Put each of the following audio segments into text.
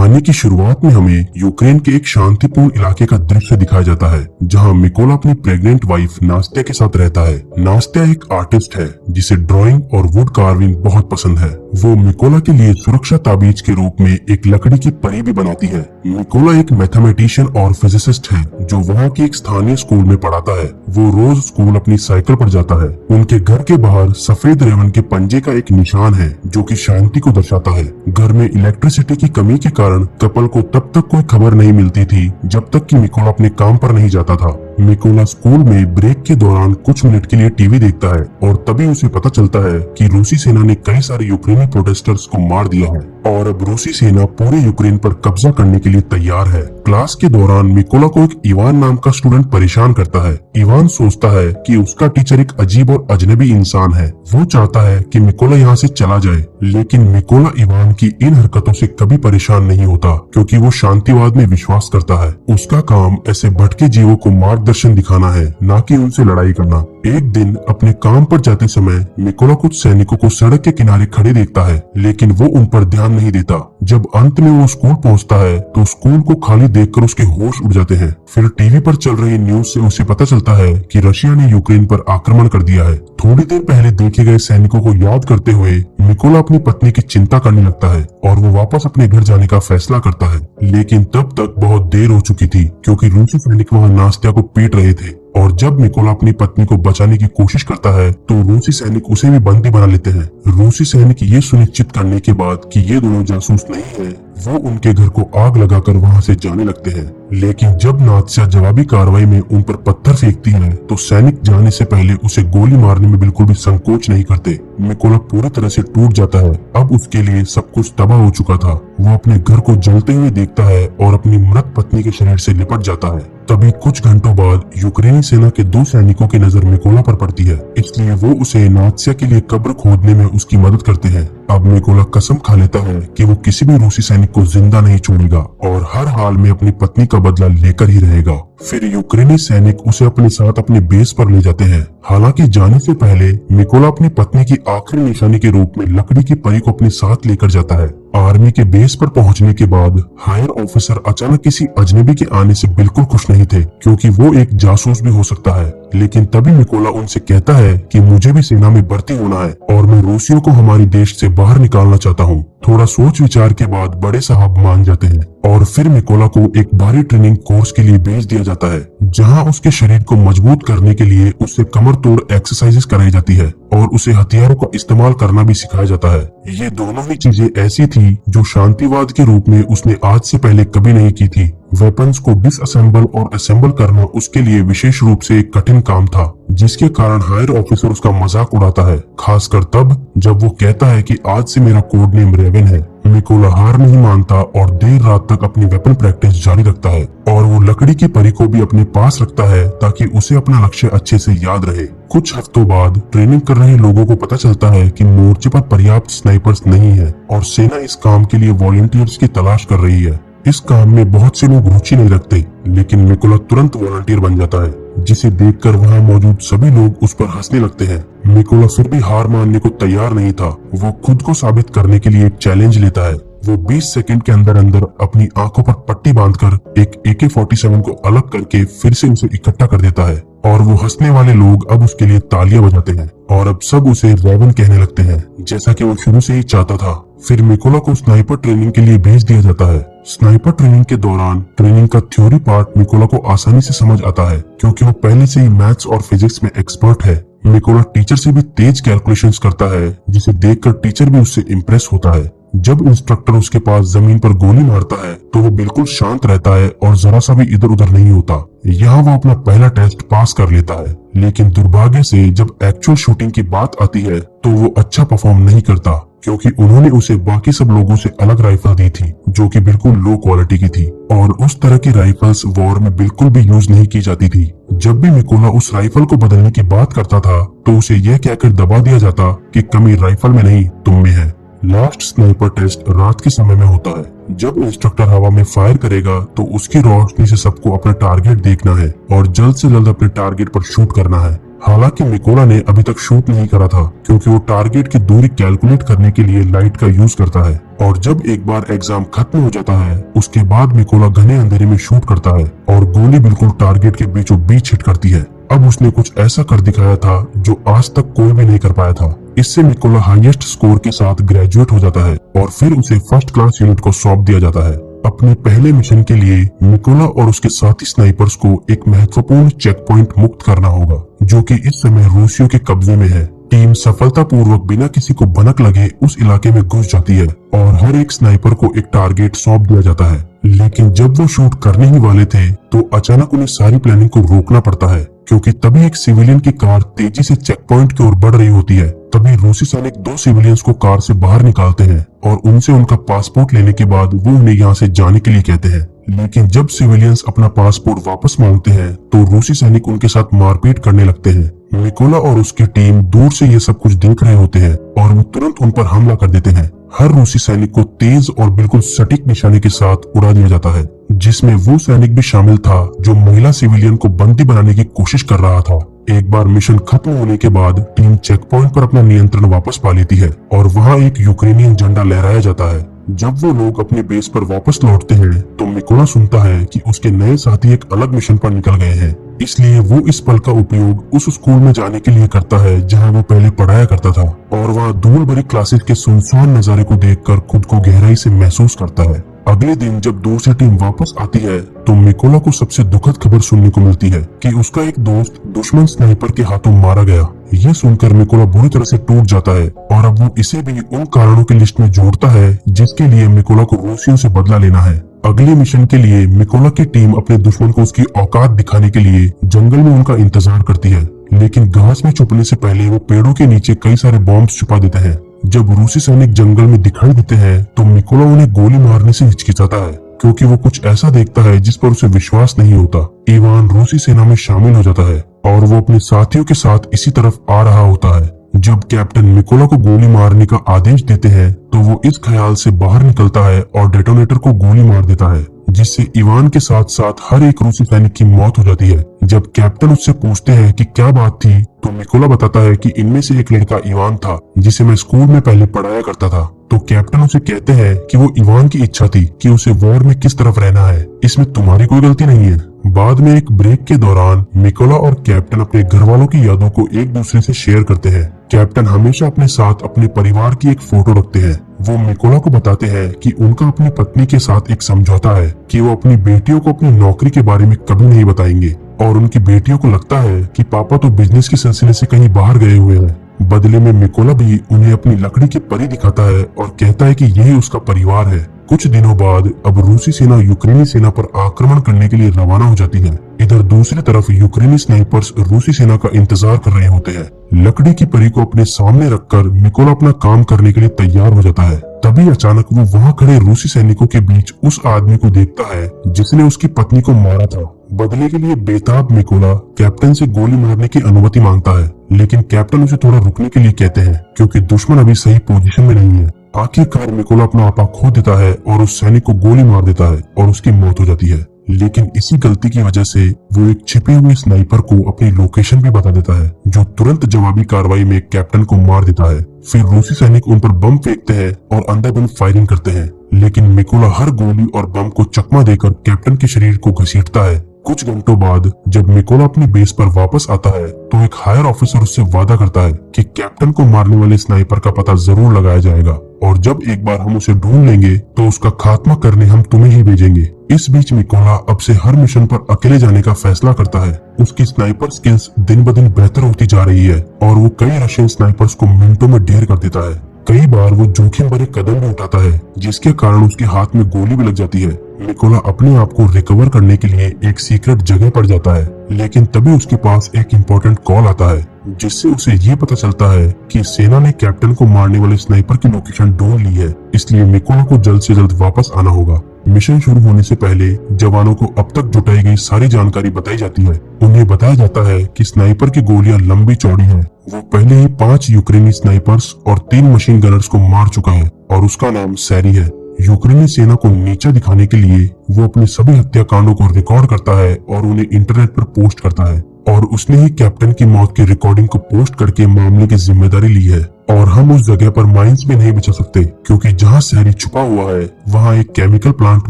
कहानी की शुरुआत में हमें यूक्रेन के एक शांतिपूर्ण इलाके का दृश्य दिखाया जाता है, जहां मिकोला अपनी प्रेग्नेंट वाइफ नास्त्या के साथ रहता है। नास्त्या एक आर्टिस्ट है जिसे ड्राइंग और वुड कार्विंग बहुत पसंद है। वो मिकोला के लिए सुरक्षा ताबीज के रूप में एक लकड़ी की परी भी बनाती है। मिकोला एक मैथमेटिशियन और फिजिसिस्ट है जो वहाँ की एक स्थानीय स्कूल में पढ़ाता है। वो रोज स्कूल अपनी साइकिल पर जाता है। उनके घर के बाहर सफेद रेवन के पंजे का एक निशान है जो कि शांति को दर्शाता है। घर में इलेक्ट्रिसिटी की कमी के कारण कपल को तब तक कोई खबर नहीं मिलती थी जब तक कि मिकोला अपने काम पर नहीं जाता था। मिकोला स्कूल में ब्रेक के दौरान कुछ मिनट के लिए टीवी देखता है और तभी उसे पता चलता है कि रूसी सेना ने कई सारे यूक्रेनी प्रोटेस्टर्स को मार दिया है और अब रूसी सेना पूरे यूक्रेन पर कब्जा करने के लिए तैयार है। क्लास के दौरान मिकोला को एक इवान नाम का स्टूडेंट परेशान करता है। इवान सोचता है कि उसका टीचर एक अजीब और अजनबी इंसान है। वो चाहता है कि मिकोला यहाँ से चला जाए, लेकिन मिकोला इवान की इन हरकतों से कभी परेशान नहीं होता क्योंकि वो शांतिवाद में विश्वास करता है। उसका काम ऐसे भटके जीवों को मार्गदर्शन दिखाना है, न कि उनसे लड़ाई करना। एक दिन अपने काम पर जाते समय मिकोला कुछ सैनिकों को सड़क के किनारे खड़े देखता है, लेकिन वो उन पर ध्यान नहीं देता। जब अंत में वो स्कूल पहुंचता है तो स्कूल को खाली देखकर उसके होश उड़ जाते हैं। फिर टीवी पर चल रही न्यूज से उसे पता चलता है कि रशिया ने यूक्रेन पर आक्रमण कर दिया है। थोड़ी देर पहले देखे गए सैनिकों को याद करते हुए मिकोला अपनी पत्नी की चिंता करने लगता है और वो वापस अपने घर जाने का फैसला करता है, लेकिन तब तक बहुत देर हो चुकी थी क्योंकि रूसी सैनिक वहाँ नास्त्या को पीट रहे थे। और जब मिकोला अपनी पत्नी को बचाने की कोशिश करता है तो रूसी सैनिक उसे भी बंदी बना लेते हैं। रूसी सैनिक ये सुनिश्चित करने के बाद कि ये दोनों जासूस नहीं है, वो उनके घर को आग लगाकर वहाँ से जाने लगते हैं। लेकिन जब नात्सिया जवाबी कार्रवाई में उन पर पत्थर फेंकती है तो सैनिक जाने से पहले उसे गोली मारने में बिल्कुल भी संकोच नहीं करते। मिकोला पूरी तरह से टूट जाता है। अब उसके लिए सब कुछ तबाह हो चुका था। वो अपने घर को जलते हुए देखता है और अपनी मृत पत्नी के शरीर से लिपट जाता है। तभी कुछ घंटों बाद यूक्रेनी सेना के 2 सैनिकों की नजर मिकोला पर पड़ती है, इसलिए वो उसे नात्सिया के लिए कब्र खोदने में उसकी मदद करते हैं। अब मिकोला कसम खा लेता है कि वो किसी भी रूसी सैनिक को जिंदा नहीं छोड़ेगा और हर हाल में अपनी पत्नी का बदला लेकर ही रहेगा। फिर यूक्रेनी सैनिक उसे अपने साथ अपने बेस पर ले जाते हैं। हालांकि जाने से पहले मिकोला अपनी पत्नी की आखिरी निशानी के रूप में लकड़ी की परी को अपने साथ लेकर जाता है। आर्मी के बेस पर पहुंचने के बाद हायर ऑफिसर अचानक किसी अजनबी के आने से बिल्कुल खुश नहीं थे क्योंकि वो एक जासूस भी हो सकता है। लेकिन तभी मिकोला उनसे कहता है कि मुझे भी सेना में भर्ती होना है और मैं रूसियों को हमारे देश से बाहर निकालना चाहता हूँ। थोड़ा सोच विचार के बाद बड़े साहब मान जाते हैं और फिर मिकोला को एक भारी ट्रेनिंग कोर्स के लिए भेज दिया जाता है, जहां उसके शरीर को मजबूत करने के लिए उससे कमर तोड़ एक्सरसाइजेस कराई जाती है और उसे हथियारों का इस्तेमाल करना भी सिखाया जाता है। ये दोनों ही चीजें ऐसी थी जो शांतिवाद के रूप में उसने आज से पहले कभी नहीं की थी। वेपन्स को डिसअसेंबल और असेंबल करना उसके लिए विशेष रूप से एक कठिन काम था, जिसके कारण हायर ऑफिसर उसका मजाक उड़ाता है, खासकर तब जब वो कहता है कि आज से मेरा कोड नेम रेवन है। मिकोला हार नहीं मानता और देर रात तक अपनी वेपन प्रैक्टिस जारी रखता है और वो लकड़ी की परी को भी अपने पास रखता है ताकि उसे अपना लक्ष्य अच्छे से याद रहे। कुछ हफ्तों बाद ट्रेनिंग कर रहे लोगों को पता चलता है कि मोर्चे पर पर्याप्त स्नाइपर्स नहीं है और सेना इस काम के लिए वॉलंटियर्स की तलाश कर रही है। इस काम में बहुत से लोग रुचि नहीं रखते, लेकिन मिकोला तुरंत वॉलंटियर बन जाता है, जिसे देखकर वहाँ मौजूद सभी लोग उस पर हंसने लगते हैं। मिकोला फिर भी हार मानने को तैयार नहीं था। वो खुद को साबित करने के लिए एक चैलेंज लेता है। वो 20 सेकंड के अंदर अंदर अपनी आंखों पर पट्टी बांधकर एक AK-47 को अलग करके फिर से उसे इकट्ठा कर देता है और वो हंसने वाले लोग अब उसके लिए तालियां बजाते हैं और अब सब उसे रेवन कहने लगते हैं, जैसा कि वो शुरू से ही चाहता था। फिर मिकोला को स्नाइपर ट्रेनिंग के लिए भेज दिया जाता है। स्नाइपर ट्रेनिंग के दौरान ट्रेनिंग का थ्योरी पार्ट मिकोला को आसानी से समझ आता है क्योंकि वो पहले से ही मैथ्स और फिजिक्स में एक्सपर्ट है। मिकोला टीचर से भी तेज कैलकुलेशंस करता है, जिसे देखकर टीचर भी उससे इम्प्रेस होता है। जब इंस्ट्रक्टर उसके पास जमीन पर गोली मारता है तो वो बिल्कुल शांत रहता है और जरा सा भी इधर उधर नहीं होता। यहाँ वो अपना पहला टेस्ट पास कर लेता है, लेकिन दुर्भाग्य से जब एक्चुअल शूटिंग की बात आती है तो वो अच्छा परफॉर्म नहीं करता क्योंकि उन्होंने उसे बाकी सब लोगों से अलग राइफल दी थी जो कि बिल्कुल लो क्वालिटी की थी और उस तरह की राइफल्स वॉर में बिल्कुल भी यूज नहीं की जाती थी। जब भी मिकोला उस राइफल को बदलने की बात करता था तो उसे यह कहकर दबा दिया जाता कि कमी राइफल में नहीं तुम में है। लास्ट स्नाइपर टेस्ट रात के समय में होता है। जब इंस्ट्रक्टर हवा में फायर करेगा तो उसकी रोशनी से सबको अपना टारगेट देखना है और जल्द से जल्द अपने टारगेट पर शूट करना है। हालांकि मिकोला ने अभी तक शूट नहीं करा था क्योंकि वो टारगेट की दूरी कैलकुलेट करने के लिए लाइट का यूज करता है और जब एक बार एग्जाम खत्म हो जाता है उसके बाद मिकोला घने अंधेरे में शूट करता है और गोली बिल्कुल टारगेट के बीचों बीच हिट करती है। अब उसने कुछ ऐसा कर दिखाया था जो आज तक कोई भी नहीं कर पाया था। इससे मिकोला हाईएस्ट स्कोर के साथ ग्रेजुएट हो जाता है और फिर उसे फर्स्ट क्लास यूनिट को सौंप दिया जाता है। अपने पहले मिशन के लिए मिकोला और उसके साथी स्नाइपर्स को एक महत्वपूर्ण चेक पॉइंट मुक्त करना होगा जो कि इस समय रूसियों के कब्जे में है। टीम सफलतापूर्वक बिना किसी को भनक लगे उस इलाके में घुस जाती है और हर एक स्नाइपर को एक टारगेट सौंप दिया जाता है। लेकिन जब वो शूट करने ही वाले थे तो अचानक उन्हें सारी प्लानिंग को रोकना पड़ता है क्योंकि तभी एक सिविलियन की कार तेजी से चेक पॉइंट की ओर बढ़ रही होती है। तभी रूसी सैनिक 2 सिविलियंस को कार से बाहर निकालते हैं और उनसे उनका पासपोर्ट लेने के बाद वो उन्हें यहाँ से जाने के लिए कहते हैं। लेकिन जब सिविलियंस अपना पासपोर्ट वापस मांगते हैं तो रूसी सैनिक उनके साथ मारपीट करने लगते हैं। मिकोला और उसकी टीम दूर से ये सब कुछ देख रहे होते हैं और वो तुरंत उन पर हमला कर देते हैं। हर रूसी सैनिक को तेज और बिल्कुल सटीक निशाने के साथ उड़ा दिया जाता है, जिसमें वो सैनिक भी शामिल था जो महिला सिविलियन को बंदी बनाने की कोशिश कर रहा था। एक बार मिशन खत्म होने के बाद टीम चेक पॉइंट पर अपना नियंत्रण वापस पा लेती है और वहाँ एक यूक्रेनियन झंडा लहराया जाता है। जब वो लोग अपने बेस पर वापस लौटते हैं तो मिकोला सुनता है कि उसके नए साथी एक अलग मिशन पर निकल गए हैं। इसलिए वो इस पल का उपयोग उस स्कूल में जाने के लिए करता है जहां वो पहले पढ़ाया करता था और वहाँ धूल भरी क्लासेस के सुनसान नजारे को देखकर खुद को गहराई से महसूस करता है। अगले दिन जब दूसरी टीम वापस आती है तो मिकोला को सबसे दुखद खबर सुनने को मिलती है कि उसका एक दोस्त दुश्मन स्नाइपर के हाथों मारा गया। यह सुनकर मिकोला बुरी तरह से टूट जाता है और अब वो इसे भी उन कारणों की लिस्ट में जोड़ता है जिसके लिए मिकोला को रूसियों से बदला लेना है। अगले मिशन के लिए मिकोला की टीम अपने दुश्मन को उसकी औकात दिखाने के लिए जंगल में उनका इंतजार करती है, लेकिन घास में छुपने से पहले वो पेड़ों के नीचे कई सारे बॉम्ब छुपा देते हैं। जब रूसी सैनिक जंगल में दिखाई देते हैं तो मिकोला उन्हें गोली मारने से हिचकिचाता है क्योंकि वो कुछ ऐसा देखता है जिस पर उसे विश्वास नहीं होता। इवान रूसी सेना में शामिल हो जाता है और वो अपने साथियों के साथ इसी तरफ आ रहा होता है। जब कैप्टन मिकोला को गोली मारने का आदेश देते हैं तो वो इस ख्याल से बाहर निकलता है और डेटोनेटर को गोली मार देता है, जिससे इवान के साथ साथ हर एक रूसी सैनिक की मौत हो जाती है। जब कैप्टन उससे पूछते हैं कि क्या बात थी तो मिकोला बताता है कि इनमें से एक लड़का इवान था जिसे मैं स्कूल में पहले पढ़ाया करता था। तो कैप्टन उसे कहते हैं कि वो इवान की इच्छा थी कि उसे वॉर में किस तरफ रहना है, इसमें तुम्हारी कोई गलती नहीं है। बाद में एक ब्रेक के दौरान मिकोला और कैप्टन अपने घर वालों की यादों को एक दूसरे से शेयर करते हैं। कैप्टन हमेशा अपने साथ अपने परिवार की एक फोटो रखते हैं। वो मिकोला को बताते हैं कि उनका अपनी पत्नी के साथ एक समझौता है कि वो अपनी बेटियों को अपनी नौकरी के बारे में कभी नहीं बताएंगे और उनकी बेटियों को लगता है कि पापा तो बिजनेस के सिलसिले से कहीं बाहर गए हुए हैं। बदले में मिकोला भी उन्हें अपनी लकड़ी की परी दिखाता है और कहता है कि यही उसका परिवार है। कुछ दिनों बाद अब रूसी सेना यूक्रेनी सेना पर आक्रमण करने के लिए रवाना हो जाती है। इधर दूसरी तरफ यूक्रेनी स्नाइपर्स रूसी सेना का इंतजार कर रहे होते हैं। लकड़ी की परी को अपने सामने रखकर मिकोला अपना काम करने के लिए तैयार हो जाता है। तभी अचानक वो वहाँ खड़े रूसी सैनिकों के बीच उस आदमी को देखता है जिसने उसकी पत्नी को मारा था। बदले के लिए बेताब मिकोला कैप्टन से गोली मारने की अनुमति मांगता है, लेकिन कैप्टन उसे थोड़ा रुकने के लिए कहते हैं क्योंकि दुश्मन अभी सही पोजीशन में नहीं है। आखिरकार मिकोला अपना आपा खो देता है और उस सैनिक को गोली मार देता है और उसकी मौत हो जाती है। लेकिन इसी गलती की वजह से वो एक छिपे हुए स्नाइपर को अपनी लोकेशन भी बता देता है, जो तुरंत जवाबी कार्रवाई में कैप्टन को मार देता है। फिर रूसी सैनिक उन पर बम फेंकते हैं और अंधाधुंध फायरिंग करते हैं, लेकिन मिकोला हर गोली और बम को चकमा देकर कैप्टन के शरीर को घसीटता है। कुछ घंटों बाद जब मिकोला अपनी बेस पर वापस आता है तो एक हायर ऑफिसर उससे वादा करता है कि कैप्टन को मारने वाले स्नाइपर का पता जरूर लगाया जाएगा और जब एक बार हम उसे ढूंढ लेंगे तो उसका खात्मा करने हम तुम्हें ही भेजेंगे। इस बीच मिकोला अब से हर मिशन पर अकेले जाने का फैसला करता है। उसकी स्नाइपर स्किल्स दिन ब दिन बेहतर होती जा रही है और वो कई रशियन स्नाइपर्स को मिनटों में ढेर कर देता है। कई बार वो जोखिम भरे कदम भी उठाता है जिसके कारण उसके हाथ में गोली भी लग जाती है। मिकोला अपने आप को रिकवर करने के लिए एक सीक्रेट जगह पर जाता है, लेकिन तभी उसके पास एक इम्पोर्टेंट कॉल आता है जिससे उसे ये पता चलता है कि सेना ने कैप्टन को मारने वाले स्नाइपर की लोकेशन ढूंढ ली है, इसलिए मिकोला को जल्द से जल्द वापस आना होगा। मिशन शुरू होने से पहले जवानों को अब तक जुटाई गई सारी जानकारी बताई जाती है। उन्हें बताया जाता है कि स्नाइपर की गोलियां लंबी चौड़ी हैं। वो पहले ही 5 यूक्रेनी स्नाइपर्स और 3 मशीन गनर्स को मार चुका है और उसका नाम सैरी है। यूक्रेनी सेना को नीचा दिखाने के लिए वो अपने सभी हत्याकांडों को रिकॉर्ड करता है और उन्हें इंटरनेट पर पोस्ट करता है। और उसने ही कैप्टन की मौत की रिकॉर्डिंग को पोस्ट करके मामले की जिम्मेदारी ली है। और हम उस जगह पर माइंस भी नहीं बचा सकते, क्योंकि जहाँ सैरी छुपा हुआ है वहाँ एक केमिकल प्लांट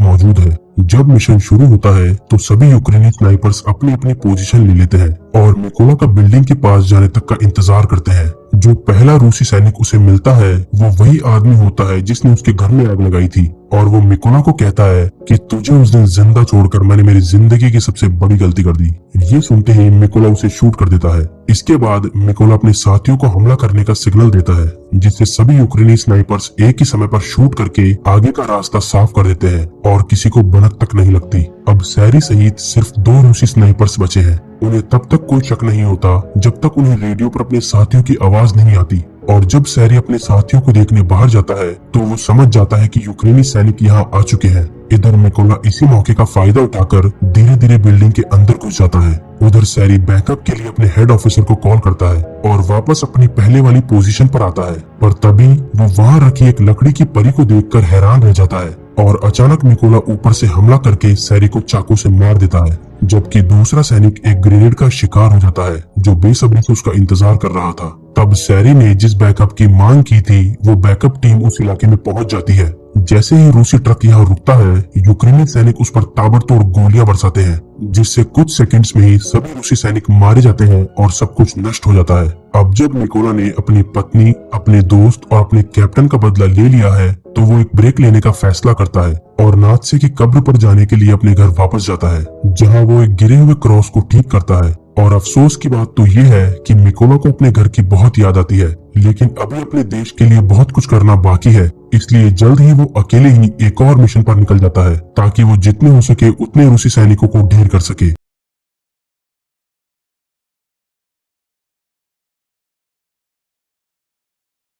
मौजूद है। जब मिशन शुरू होता है तो सभी यूक्रेनी स्नाइपर्स अपनी अपनी पोजीशन ले लेते हैं और मिकोला का बिल्डिंग के पास जाने तक का इंतजार करते हैं। जो पहला रूसी सैनिक उसे मिलता है वो वही आदमी होता है जिसने उसके घर में आग लगाई थी, और वो मिकोला को कहता है कि तुझे उस दिन जिंदा छोड़कर मैंने मेरी जिंदगी की सबसे बड़ी गलती कर दी। ये सुनते ही मिकोला उसे शूट कर देता है। इसके बाद मिकोला अपने साथियों को हमला करने का सिग्नल देता है, जिससे सभी यूक्रेनी स्नाइपर्स एक ही समय पर शूट करके आगे का रास्ता साफ कर देते हैं और किसी को भनक तक नहीं लगती। अब सैरी सहित सिर्फ 2 रूसी स्नाइपर्स बचे हैं। उन्हें तब तक कोई शक नहीं होता जब तक उन्हें रेडियो पर अपने साथियों की आवाज नहीं आती, और जब सैरी अपने साथियों को देखने बाहर जाता है तो वो समझ जाता है कि यूक्रेनी सैनिक यहाँ आ चुके हैं। इधर मिकोला इसी मौके का फायदा उठाकर धीरे धीरे बिल्डिंग के अंदर घुस जाता है। उधर सैरी बैकअप के लिए अपने हेड ऑफिसर को कॉल करता है और वापस अपनी पहले वाली पोजीशन पर आता है, पर तभी वो वहाँ रखी एक लकड़ी की परी को देखकर हैरान रह जाता है और अचानक मिकोला ऊपर से हमला करके सैरी को चाकू से मार देता है, जबकि दूसरा सैनिक एक ग्रेनेड का शिकार हो जाता है जो बेसब्री से उसका इंतजार कर रहा था। तब सैरी ने जिस बैकअप की मांग की थी वो बैकअप टीम उस इलाके में पहुंच जाती है। जैसे ही रूसी ट्रक यहाँ रुकता है, यूक्रेनी सैनिक उस पर ताबड़तोड़ गोलियां बरसाते हैं, जिससे कुछ सेकंड्स में ही सभी रूसी सैनिक मारे जाते हैं और सब कुछ नष्ट हो जाता है। अब जब मिकोला ने अपनी पत्नी, अपने दोस्त और अपने कैप्टन का बदला ले लिया है तो वो एक ब्रेक लेने का फैसला करता है और नात्से की कब्र पर जाने के लिए अपने घर वापस जाता है, जहाँ वो एक गिरे हुए क्रॉस को ठीक करता है। और अफसोस की बात तो ये है कि मिकोला को अपने घर की बहुत याद आती है, लेकिन अभी अपने देश के लिए बहुत कुछ करना बाकी है, इसलिए जल्द ही वो अकेले ही एक और मिशन पर निकल जाता है ताकि वो जितने हो सके उतने रूसी सैनिकों को ढेर कर सके।